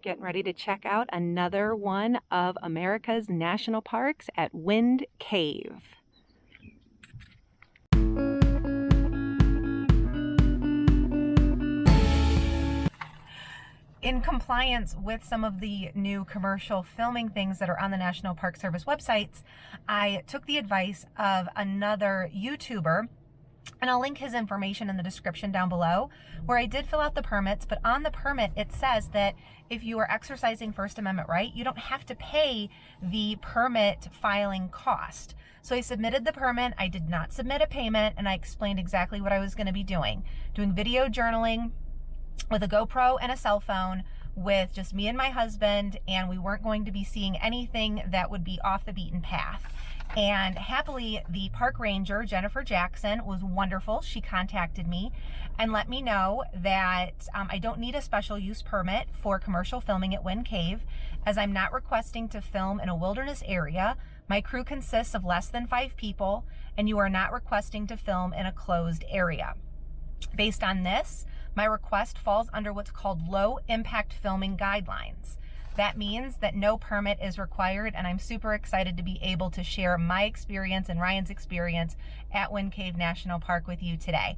Getting ready to check out another one of America's national parks at Wind Cave. In compliance with some of the new commercial filming things that are on the National Park Service websites, I took the advice of another YouTuber, and I'll link his information in the description down below, where I did fill out the permits, but on the permit it says that if you are exercising First Amendment right, you don't have to pay the permit filing cost. So I submitted the permit, I did not submit a payment, and I explained exactly what I was going to be doing video journaling with a GoPro and a cell phone with just me and my husband, and we weren't going to be seeing anything that would be off the beaten path. And happily, the park ranger, Jennifer Jackson, was wonderful. She contacted me and let me know that I don't need a special use permit for commercial filming at Wind Cave, as I'm not requesting to film in a wilderness area. My crew consists of less than 5 people, and you are not requesting to film in a closed area. Based on this, my request falls under what's called low impact filming guidelines. That means that no permit is required, and I'm super excited to be able to share my experience and Ryan's experience at Wind Cave National Park with you today.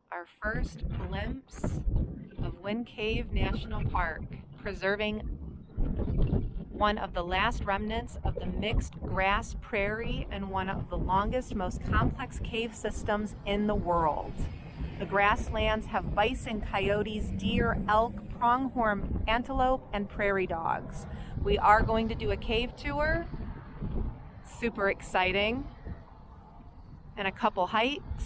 Our first glimpse of Wind Cave National Park, preserving one of the last remnants of the mixed grass prairie and one of the longest, most complex cave systems in the world. The grasslands have bison, coyotes, deer, elk, pronghorn antelope, and prairie dogs. We are going to do a cave tour. Super exciting. And a couple hikes,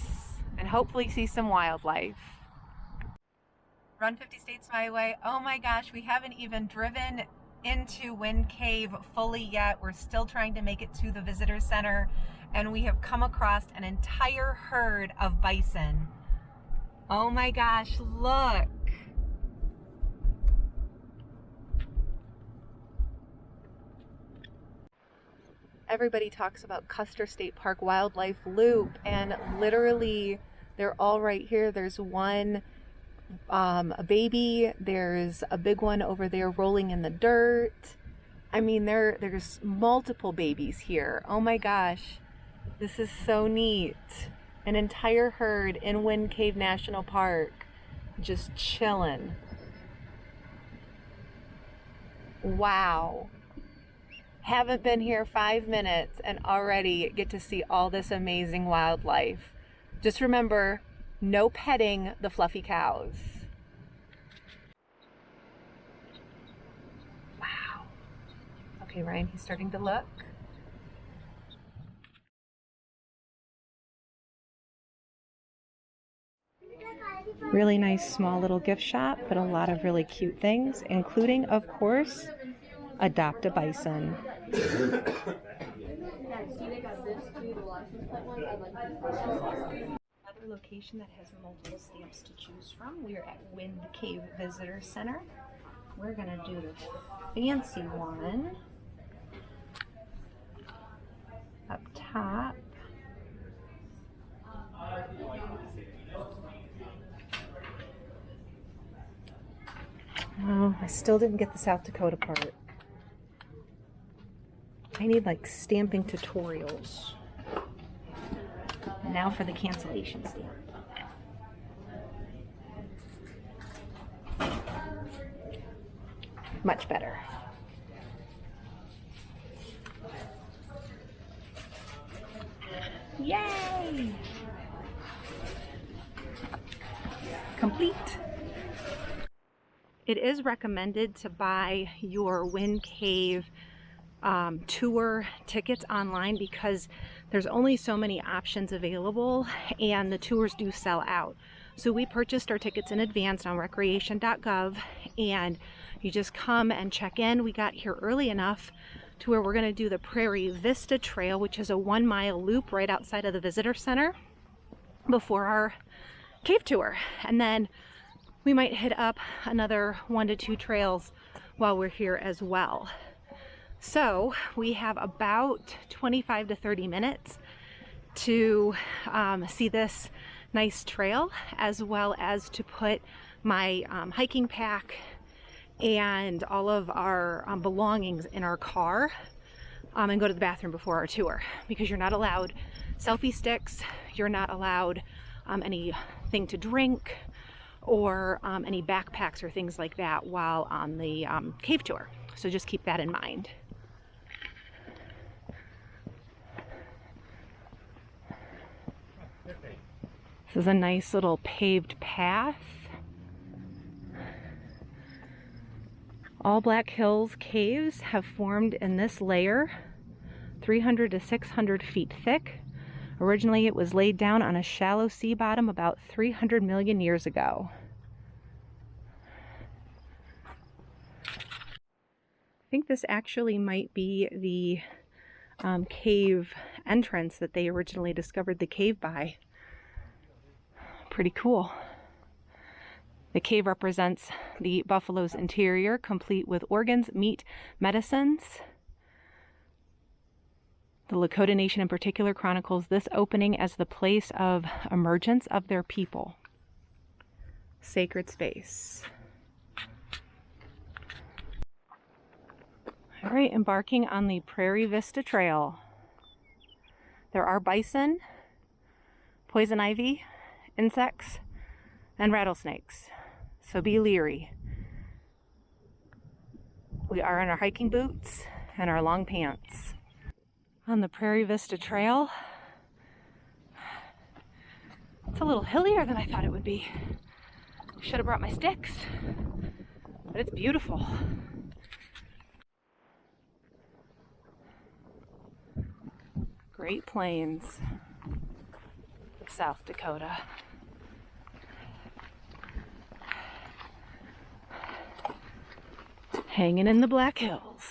and hopefully see some wildlife. Run 50 States My Way. Oh my gosh, we haven't even driven into Wind Cave fully yet. We're still trying to make it to the visitor center, and we have come across an entire herd of bison. Oh my gosh, look. Everybody talks about Custer State Park Wildlife Loop, and literally they're all right here. There's one, a baby, there's a big one over there rolling in the dirt. I mean, there's multiple babies here. Oh my gosh, this is so neat. An entire herd in Wind Cave National Park, just chilling. Wow. Haven't been here 5 minutes and already get to see all this amazing wildlife. Just remember, no petting the fluffy cows. Wow. Okay, Ryan, he's starting to look. Really nice small little gift shop, but a lot of really cute things, including, of course, adopt a bison. Another location that has multiple stamps to choose from. We are at Wind Cave Visitor Center. We're gonna do the fancy one up top. Oh, I still didn't get the South Dakota part. I need like stamping tutorials. Now for the cancellation stamp. Much better. Yay! Complete. It is recommended to buy your Wind Cave tour tickets online because there's only so many options available and the tours do sell out. So we purchased our tickets in advance on recreation.gov, and you just come and check in. We got here early enough to where we're going to do the Prairie Vista Trail, which is a 1-mile loop right outside of the visitor center before our cave tour. And then we might hit up another 1 to 2 trails while we're here as well. So we have about 25 to 30 minutes to see this nice trail, as well as to put my hiking pack and all of our belongings in our car, and go to the bathroom before our tour, because you're not allowed selfie sticks, you're not allowed anything to drink, or any backpacks or things like that while on the cave tour. So just keep that in mind. This is a nice little paved path. All Black Hills caves have formed in this layer, 300 to 600 feet thick. Originally, it was laid down on a shallow sea bottom about 300 million years ago. I think this actually might be the cave entrance that they originally discovered the cave by. Pretty cool. The cave represents the buffalo's interior, complete with organs, meat, medicines. The Lakota Nation in particular chronicles this opening as the place of emergence of their people. Sacred space. All right, embarking on the Prairie Vista Trail. There are bison, poison ivy, insects, and rattlesnakes, so be leery. We are in our hiking boots and our long pants. On the Prairie Vista Trail, it's a little hillier than I thought it would be. Should have brought my sticks, but it's beautiful. Great Plains of South Dakota. Hanging in the Black Hills.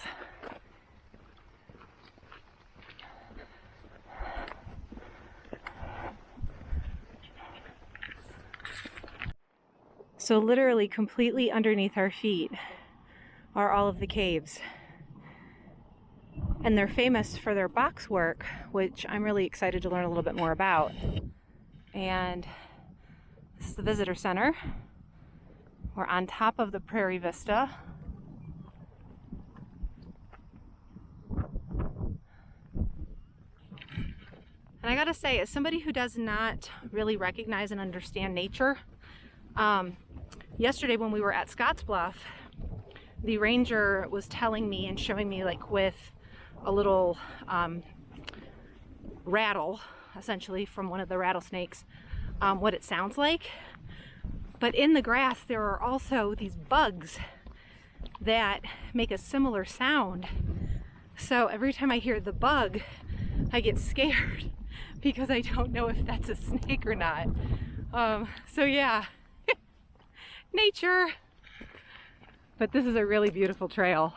So literally completely underneath our feet are all of the caves. And they're famous for their box work, which I'm really excited to learn a little bit more about. And this is the visitor center. We're on top of the Prairie Vista. And I gotta say, as somebody who does not really recognize and understand nature, yesterday when we were at Scottsbluff, the ranger was telling me and showing me, like with a little rattle, essentially from one of the rattlesnakes, what it sounds like. But in the grass there are also these bugs that make a similar sound. So every time I hear the bug, I get scared because I don't know if that's a snake or not. So yeah, nature. But this is a really beautiful trail.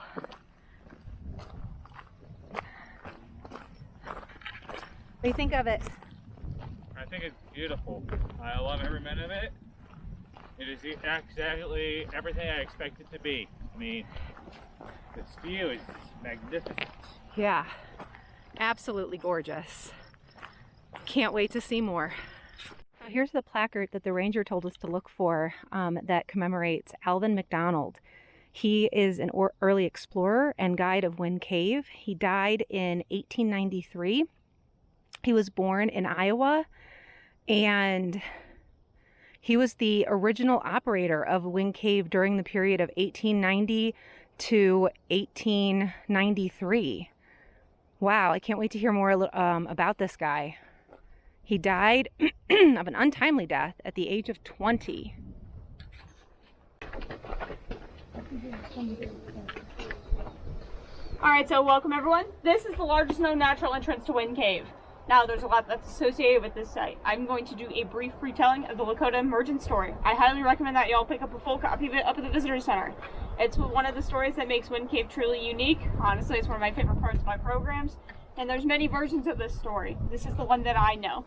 What do you think of it? I think it's beautiful. I love every minute of it. It is exactly everything I expect it to be. I mean, this view is magnificent. Yeah, absolutely gorgeous. Can't wait to see more. So here's the placard that the ranger told us to look for that commemorates Alvin McDonald. He is an early explorer and guide of Wind Cave. He died in 1893. He was born in Iowa, and he was the original operator of Wind Cave during the period of 1890 to 1893. Wow, I can't wait to hear more about this guy. He died of an untimely death at the age of 20. Alright, so welcome everyone. This is the largest known natural entrance to Wind Cave. Now, there's a lot that's associated with this site. I'm going to do a brief retelling of the Lakota emergence story. I highly recommend that y'all pick up a full copy of it up at the Visitor Center. It's one of the stories that makes Wind Cave truly unique. Honestly, it's one of my favorite parts of my programs. And there's many versions of this story. This is the one that I know.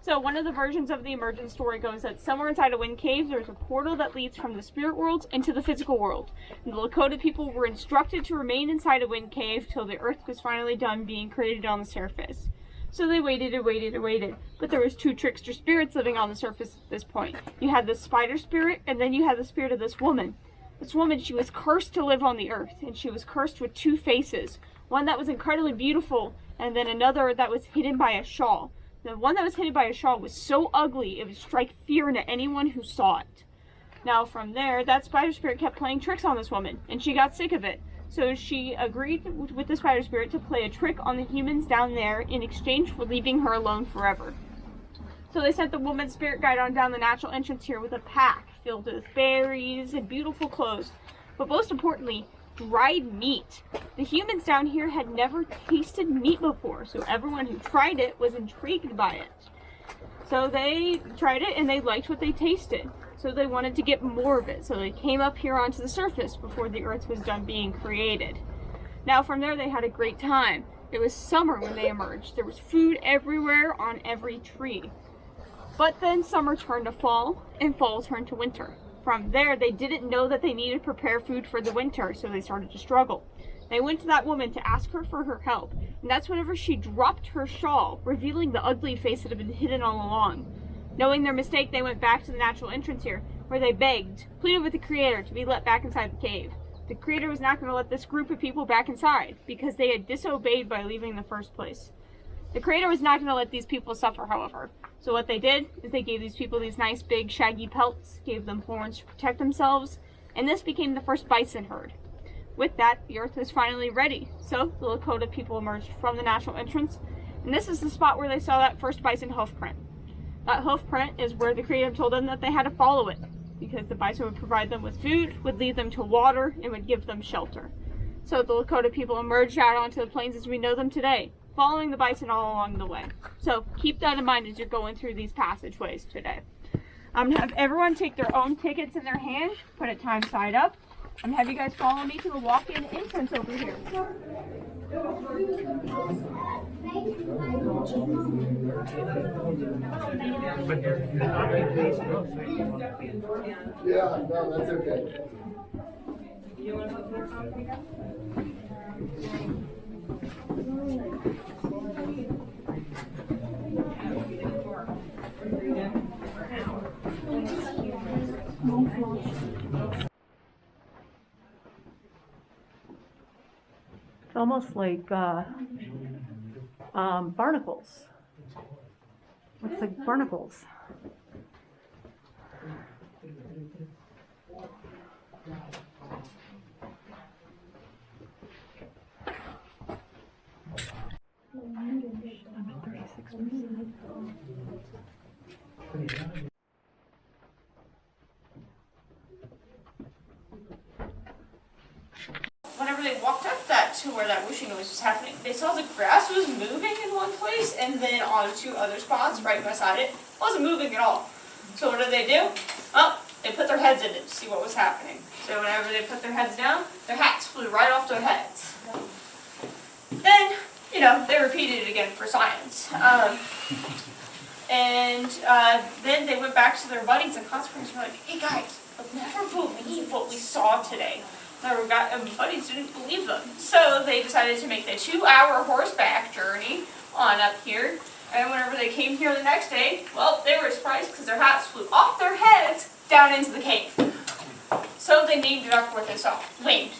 So one of the versions of the emergence story goes that somewhere inside of Wind Cave, there's a portal that leads from the spirit world into the physical world. And the Lakota people were instructed to remain inside of Wind Cave till the earth was finally done being created on the surface. So they waited and waited and waited. But there was two trickster spirits living on the surface at this point. You had the spider spirit, and then you had the spirit of this woman. This woman, she was cursed to live on the earth, and she was cursed with two faces. One that was incredibly beautiful, and then another that was hidden by a shawl. The one that was hidden by a shawl was so ugly, it would strike fear into anyone who saw it. Now from there, that spider spirit kept playing tricks on this woman, and she got sick of it. So she agreed with the spider spirit to play a trick on the humans down there in exchange for leaving her alone forever. So they sent the woman's spirit guide on down the natural entrance here with a pack filled with berries and beautiful clothes, but most importantly, dried meat. The humans down here had never tasted meat before, so everyone who tried it was intrigued by it. So they tried it and they liked what they tasted. So they wanted to get more of it, so they came up here onto the surface before the earth was done being created. Now from there they had a great time. It was summer when they emerged. There was food everywhere on every tree. But then summer turned to fall, and fall turned to winter. From there, they didn't know that they needed to prepare food for the winter, so they started to struggle. They went to that woman to ask her for her help, and that's whenever she dropped her shawl, revealing the ugly face that had been hidden all along. Knowing their mistake, they went back to the natural entrance here, where they begged, pleaded with the Creator to be let back inside the cave. The Creator was not going to let this group of people back inside, because they had disobeyed by leaving in the first place. The Creator was not going to let these people suffer, however. So what they did is they gave these people these nice big shaggy pelts, gave them horns to protect themselves, and this became the first bison herd. With that, the earth was finally ready. So the Lakota people emerged from the natural entrance, and this is the spot where they saw that first bison hoof print. That hoof print is where the Creator told them that they had to follow it, because the bison would provide them with food, would lead them to water, and would give them shelter. So the Lakota people emerged out onto the plains as we know them today, following the bison all along the way. So keep that in mind as you're going through these passageways today. I'm going to have everyone take their own tickets in their hand, put it time side up. I'm going to have you guys follow me to the walk-in entrance over here. Yeah, no, that's okay. It's almost like barnacles. Looks like barnacles. Whenever they walked up to where that whooshing noise was happening, they saw the grass was moving in one place and then on two other spots right beside it. It wasn't moving at all. So what did they do? Oh, they put their heads in it to see what was happening. So whenever they put their heads down, their hats flew right off their heads. Then, they repeated it again for science. Then they went back to their buddies and hot springs and were like, hey guys, I'll never believe what we saw today. Their buddies didn't believe them. So they decided to make the 2-hour horseback journey on up here. And whenever they came here the next day, well, they were surprised because their hats flew off their heads down into the cave. So they named it after what they saw. Wind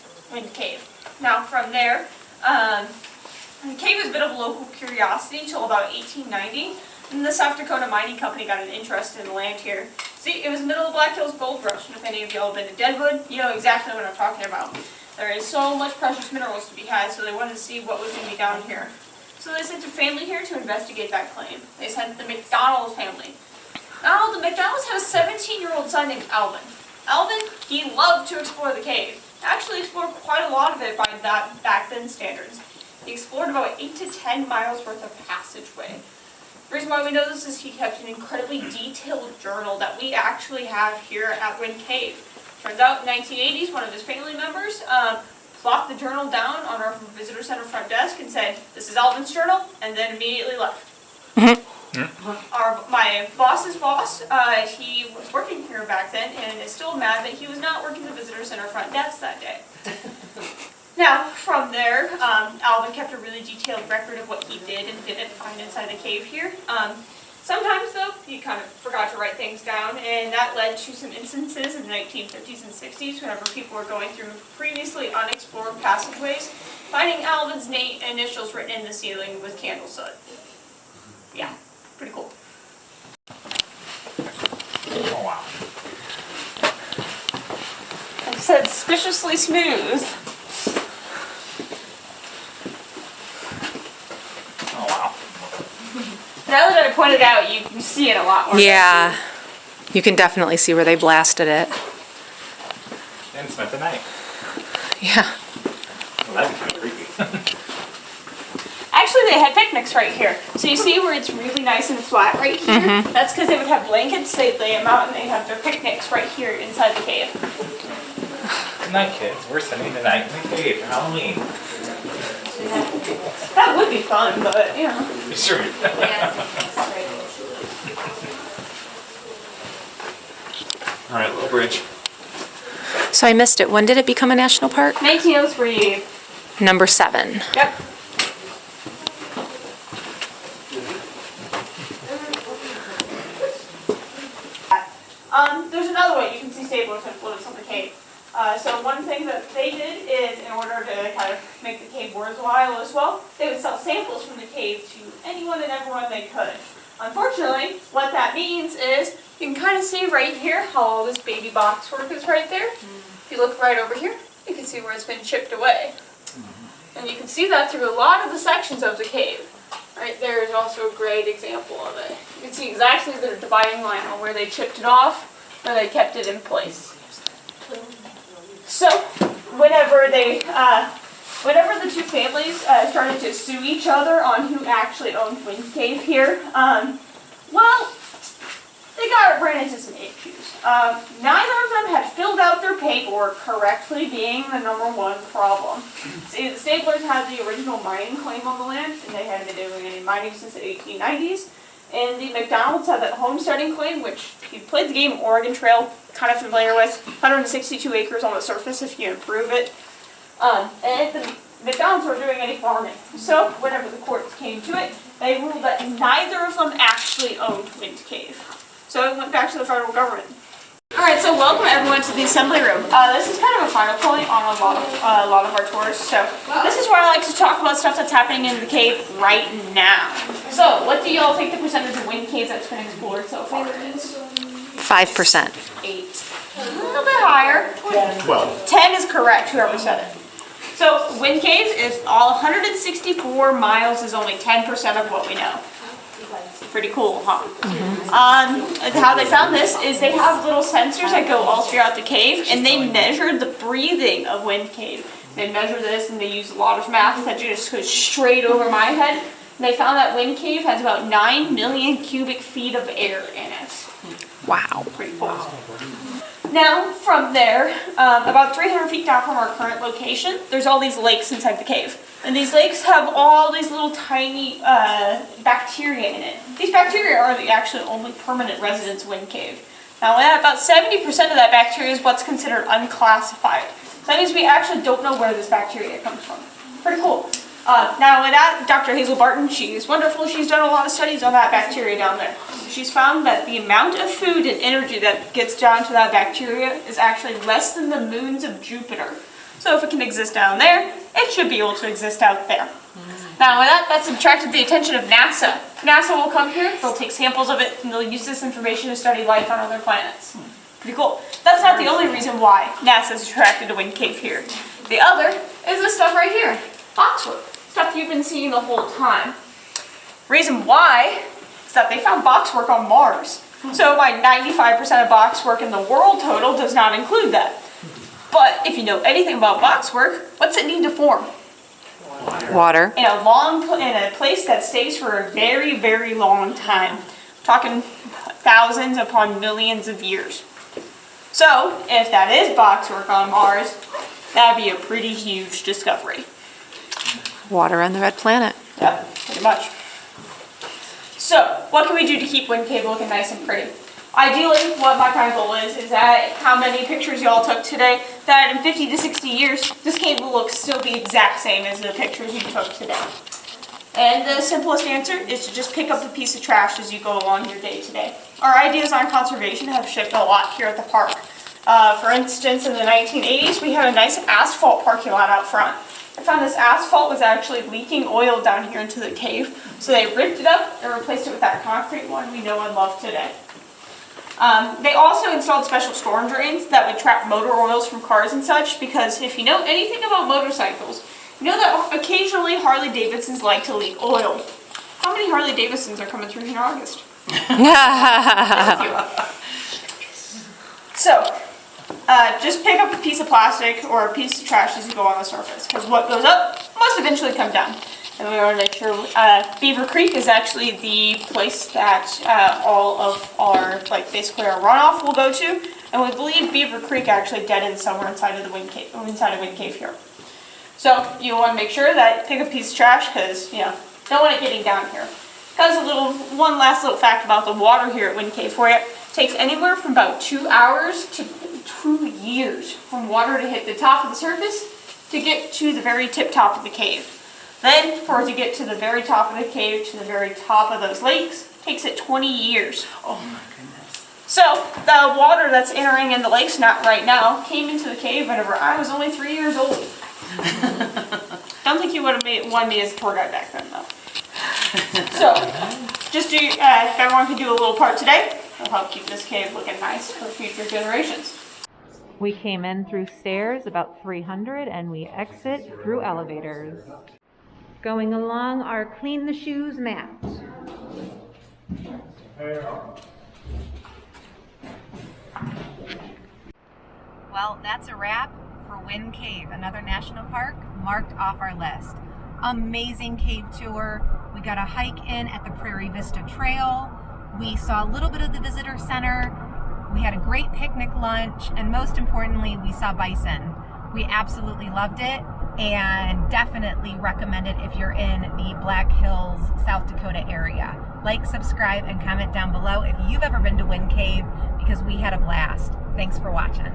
Cave. Now from there, the cave was a bit of a local curiosity until about 1890. And the South Dakota Mining Company got an interest in the land here. See, it was the middle of the Black Hills Gold Rush, and if any of y'all have been to Deadwood, you know exactly what I'm talking about. There is so much precious minerals to be had, so they wanted to see what was going to be down here. So they sent a family here to investigate that claim. They sent the McDonald family. Now, the McDonalds had a 17-year-old son named Alvin. Alvin, he loved to explore the cave. Actually explored quite a lot of it by that back then standards. He explored about 8 to 10 miles worth of passageway. The reason why we know this is he kept an incredibly detailed journal that we actually have here at Wind Cave. Turns out in the 1980s, one of his family members plopped the journal down on our visitor center front desk and said, "This is Alvin's journal," and then immediately left. My boss's boss, he was working here back then and is still mad that he was not working the visitor center front desk that day. Now, from there, Alvin kept a really detailed record of what he did and didn't find inside the cave here. Sometimes, though, he kind of forgot to write things down, and that led to some instances in the 1950s and 60s whenever people were going through previously unexplored passageways, finding Alvin's initials written in the ceiling with candle soot. Yeah, pretty cool. Oh, wow. I said suspiciously smooth. Oh, wow. Now that I pointed out, you can see it a lot more. Yeah, you can definitely see where they blasted it. And spent the night. Yeah. Well, that'd be kind of creepy. Actually, they had picnics right here. So you see where it's really nice and flat right here? Mhm. That's because they would have blankets, they'd lay them out, and they'd have their picnics right here inside the cave. Good night, kids. We're spending the night in the cave for Halloween. That would be fun, but, you know. Sure. All right, little bridge. So I missed it. When did it become a national park? 1903. Number 7. Yep. There's another way you can see stablers and floats on the cave. So one thing that they did is, in order to kind of make the cave worthwhile as well, they would sell samples from the cave to anyone and everyone they could. Unfortunately, what that means is, you can kind of see right here how all this baby boxwork is right there. If you look right over here, you can see where it's been chipped away. And you can see that through a lot of the sections of the cave. Right there is also a great example of it. You can see exactly the dividing line on where they chipped it off, where they kept it in place. So, whenever the two families started to sue each other on who actually owned Wind Cave here, well, they ran into some issues. Neither of them had filled out their paperwork correctly, being the #1 problem. See, the Staplers had the original mining claim on the land, and they hadn't been doing any mining since the 1890s. And the McDonald's had that homesteading claim, which, if you played the game Oregon Trail, kind of familiar with, 162 acres on the surface if you improve it. And the McDonald's weren't doing any farming. So, whenever the courts came to it, they ruled that neither of them actually owned Wind Cave. So it went back to the federal government. Alright, so welcome everyone to the assembly room. This is kind of a final point on a lot of our tours. So this is where I like to talk about stuff that's happening in the cave right now. So what do y'all think the percentage of Wind Caves that's been explored so far is? 5%. 8. A little bit higher. 12. 10 is correct, whoever said it. So Wind Caves is all 164 miles is only 10% of what we know. Pretty cool, huh? How they found this is they have little sensors that go all throughout the cave, and they measured the breathing of Wind Cave. They measure this, and they use a lot of math that just goes straight over my head. And they found that Wind Cave has about 9 million cubic feet of air in it. Wow. Pretty cool. Now, from there, about 300 feet down from our current location, there's all these lakes inside the cave. And these lakes have all these little tiny bacteria in it. These bacteria are the actually only permanent residents of Wind Cave. Now, about 70% of that bacteria is what's considered unclassified. So that means we actually don't know where this bacteria comes from. Pretty cool. Now, with that, Dr. Hazel Barton, she's wonderful. She's done a lot of studies on that bacteria down there. She's found that the amount of food and energy that gets down to that bacteria is actually less than the moons of Jupiter. So if it can exist down there, it should be able to exist out there. Now, with that, that's attracted the attention of NASA. NASA will come here, they'll take samples of it, and they'll use this information to study life on other planets. Pretty cool. That's not the only reason why NASA's attracted to Wind Cave here. The other is this stuff right here, boxwood. Stuff you've been seeing the whole time. Reason why is that they found boxwork on Mars. So my 95% of boxwork in the world total does not include that. But if you know anything about boxwork, what's it need to form? Water. In a place that stays for a very, very long time. Talking thousands upon millions of years. So, if that is boxwork on Mars, that'd be a pretty huge discovery. Water on the red planet. Yep, pretty much. So, what can we do to keep Wind Cave looking nice and pretty? Ideally, what my kind of goal is that how many pictures y'all took today, that in 50 to 60 years, this cave will still be the exact same as the pictures you took today. And the simplest answer is to just pick up a piece of trash as you go along your day today. Our ideas on conservation have shifted a lot here at the park. For instance, in the 1980s, we had a nice asphalt parking lot out front. I found this asphalt was actually leaking oil down here into the cave, so they ripped it up and replaced it with that concrete one we know and love today. They also installed special storm drains that would trap motor oils from cars and such, because if you know anything about motorcycles, you know that occasionally Harley Davidsons like to leak oil. How many Harley Davidsons are coming through here in August? So, just pick up a piece of plastic or a piece of trash as you go on the surface, because what goes up must eventually come down. And we want to make sure Beaver Creek is actually the place that all of our, like basically our runoff will go to. And we believe Beaver Creek actually dead ends somewhere inside of the Wind Cave, here. So you want to make sure that pick a piece of trash, because you know don't want it getting down here. Because one last little fact about the water here at Wind Cave for you, it takes anywhere from about 2 hours to 2 years from water to hit the top of the surface to get to the very tip top of the cave. Then for it to get to the very top of the cave, to the very top of those lakes, takes it 20 years. Oh my goodness. So the water that's entering in the lakes right now came into the cave whenever I was only 3 years old. Don't think you would have wanted me as a tour guide back then though. So, just if everyone can do a little part today, it'll help keep this cave looking nice for future generations. We came in through stairs about 300 and we exit through elevators. Going along our clean the shoes mat. Well, that's a wrap for Wind Cave, another national park marked off our list. Amazing cave tour. We got a hike in at the Prairie Vista Trail. We saw a little bit of the visitor center. We had a great picnic lunch, and most importantly, we saw bison. We absolutely loved it and definitely recommend it if you're in the Black Hills, South Dakota area. Like, subscribe, and comment down below if you've ever been to Wind Cave, because we had a blast. Thanks for watching.